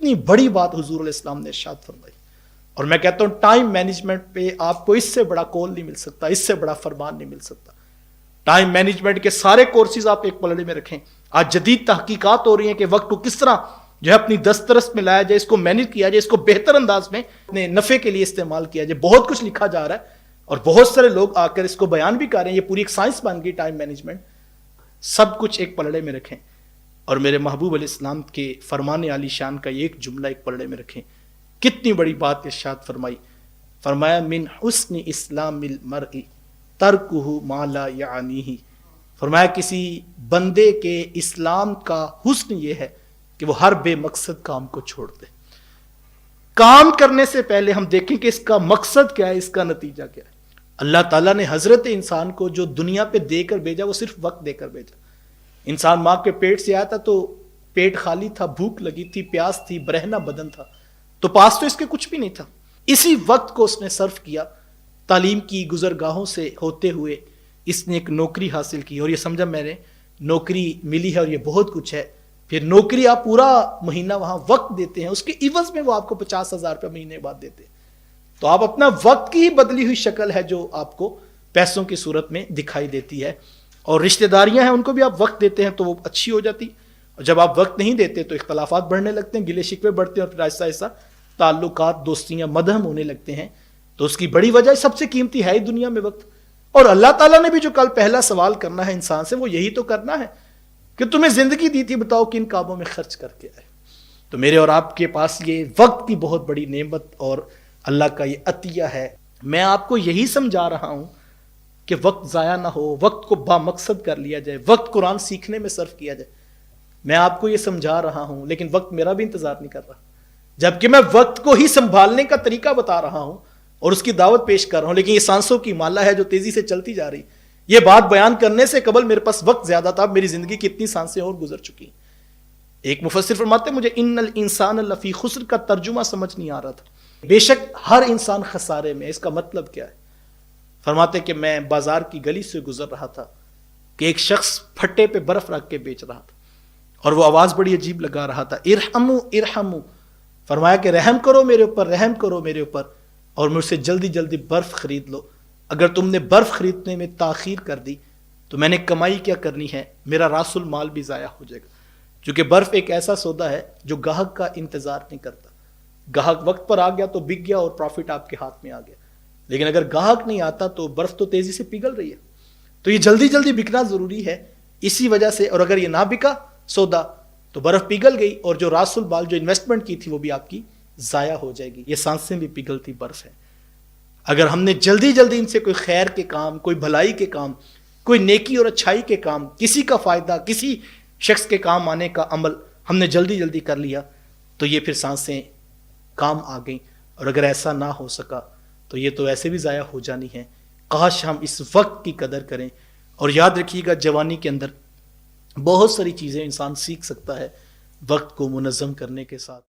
کتنی بڑی بات حضور علیہ السلام نے ارشاد فرمائی. اور میں کہتا ہوں ٹائم مینجمنٹ پہ آپ کو اس سے بڑا کول نہیں مل سکتا، اس سے بڑا فرمان نہیں مل سکتا. ٹائم مینجمنٹ کے سارے کورسز آپ ایک پلڑے میں رکھیں. آج جدید تحقیقات ہو رہی ہیں کہ وقت کو کس طرح جو ہے اپنی دسترس میں لایا جائے، اس کو مینج کیا جائے، اس کو بہتر انداز میں اپنے نفع کے لیے استعمال کیا جائے. بہت کچھ لکھا جا رہا ہے اور بہت سارے لوگ آ کر اس کو بیان بھی کر رہے ہیں. یہ پوری ایک سائنس بن گئی ٹائم مینجمنٹ. سب کچھ ایک پلڑے میں رکھیں اور میرے محبوب علیہ السلام کے فرمان عالی شان کا ایک جملہ ایک پلڑے میں رکھیں. کتنی بڑی بات ارشاد فرمائی. فرمایا من حسن اسلام المرء ترکہ ما لا یعنیہ. فرمایا کسی بندے کے اسلام کا حسن یہ ہے کہ وہ ہر بے مقصد کام کو چھوڑ دے. کام کرنے سے پہلے ہم دیکھیں کہ اس کا مقصد کیا ہے، اس کا نتیجہ کیا ہے. اللہ تعالیٰ نے حضرت انسان کو جو دنیا پہ دے کر بھیجا وہ صرف وقت دے کر بھیجا. انسان ماں کے پیٹ سے آیا تھا تو پیٹ خالی تھا، بھوک لگی تھی، پیاس تھی، برہنہ بدن تھا، تو پاس تو اس کے کچھ بھی نہیں تھا. اسی وقت کو اس نے صرف کیا. تعلیم کی گزرگاہوں سے ہوتے ہوئے اس نے ایک نوکری حاصل کی اور یہ سمجھا میں نے نوکری ملی ہے اور یہ بہت کچھ ہے. پھر نوکری آپ پورا مہینہ وہاں وقت دیتے ہیں، اس کے عوض میں وہ آپ کو 50,000 روپے مہینے بعد دیتے ہیں. تو آپ اپنا وقت کی ہی بدلی ہوئی شکل ہے جو آپ کو پیسوں کی صورت میں دکھائی دیتی ہے. اور رشتہ داریاں ہیں ان کو بھی آپ وقت دیتے ہیں تو وہ اچھی ہو جاتی، اور جب آپ وقت نہیں دیتے تو اختلافات بڑھنے لگتے ہیں، گلے شکوے بڑھتے ہیں اور پھر آہستہ آہستہ تعلقات، دوستیاں مدھم ہونے لگتے ہیں. تو اس کی بڑی وجہ سب سے قیمتی ہے ہی دنیا میں وقت. اور اللہ تعالیٰ نے بھی جو کل پہلا سوال کرنا ہے انسان سے وہ یہی تو کرنا ہے کہ تمہیں زندگی دی تھی، بتاؤ کن کاموں میں خرچ کر کے آئے. تو میرے اور آپ کے پاس یہ وقت کی بہت بڑی نعمت اور اللہ کا یہ عطیہ ہے. میں آپ کو یہی سمجھا رہا ہوں کہ وقت ضائع نہ ہو، وقت کو بامقصد کر لیا جائے، وقت قرآن سیکھنے میں صرف کیا جائے. میں آپ کو یہ سمجھا رہا ہوں لیکن وقت میرا بھی انتظار نہیں کر رہا، جبکہ میں وقت کو ہی سنبھالنے کا طریقہ بتا رہا ہوں اور اس کی دعوت پیش کر رہا ہوں. لیکن یہ سانسوں کی مالا ہے جو تیزی سے چلتی جا رہی. یہ بات بیان کرنے سے قبل میرے پاس وقت زیادہ تھا، میری زندگی کی اتنی سانسیں اور گزر چکی. ایک مفسر فرماتے ہیں مجھے ان الانسان لفی خسر کا ترجمہ سمجھ نہیں آ رہا تھا. بے شک ہر انسان خسارے میں. اس کا مطلب کیا ہے؟ فرماتے کہ میں بازار کی گلی سے گزر رہا تھا کہ ایک شخص پھٹے پہ برف رکھ کے بیچ رہا تھا اور وہ آواز بڑی عجیب لگا رہا تھا، ارحمو ارحمو. فرمایا کہ رحم کرو میرے اوپر، رحم کرو میرے اوپر اور مجھ سے جلدی جلدی برف خرید لو. اگر تم نے برف خریدنے میں تاخیر کر دی تو میں نے کمائی کیا کرنی ہے، میرا راس المال بھی ضائع ہو جائے گا. کیونکہ برف ایک ایسا سودا ہے جو گاہک کا انتظار نہیں کرتا. گاہک وقت پر آ گیا تو بک گیا اور پروفٹ آپ کے ہاتھ میں آ گیا. لیکن اگر گاہک نہیں آتا تو برف تو تیزی سے پگھل رہی ہے. تو یہ جلدی جلدی بکنا ضروری ہے اسی وجہ سے. اور اگر یہ نہ بکا سودا تو برف پگھل گئی اور جو راس المال جو انویسٹمنٹ کی تھی وہ بھی آپ کی ضائع ہو جائے گی. یہ سانسیں بھی پگھلتی برف ہے. اگر ہم نے جلدی جلدی ان سے کوئی خیر کے کام، کوئی بھلائی کے کام، کوئی نیکی اور اچھائی کے کام، کسی کا فائدہ، کسی شخص کے کام آنے کا عمل ہم نے جلدی جلدی کر لیا تو یہ پھر سانسیں کام آ گئیں. اور اگر ایسا نہ ہو سکا تو یہ تو ایسے بھی ضائع ہو جانی ہے. کاش ہم اس وقت کی قدر کریں. اور یاد رکھیے گا جوانی کے اندر بہت ساری چیزیں انسان سیکھ سکتا ہے وقت کو منظم کرنے کے ساتھ.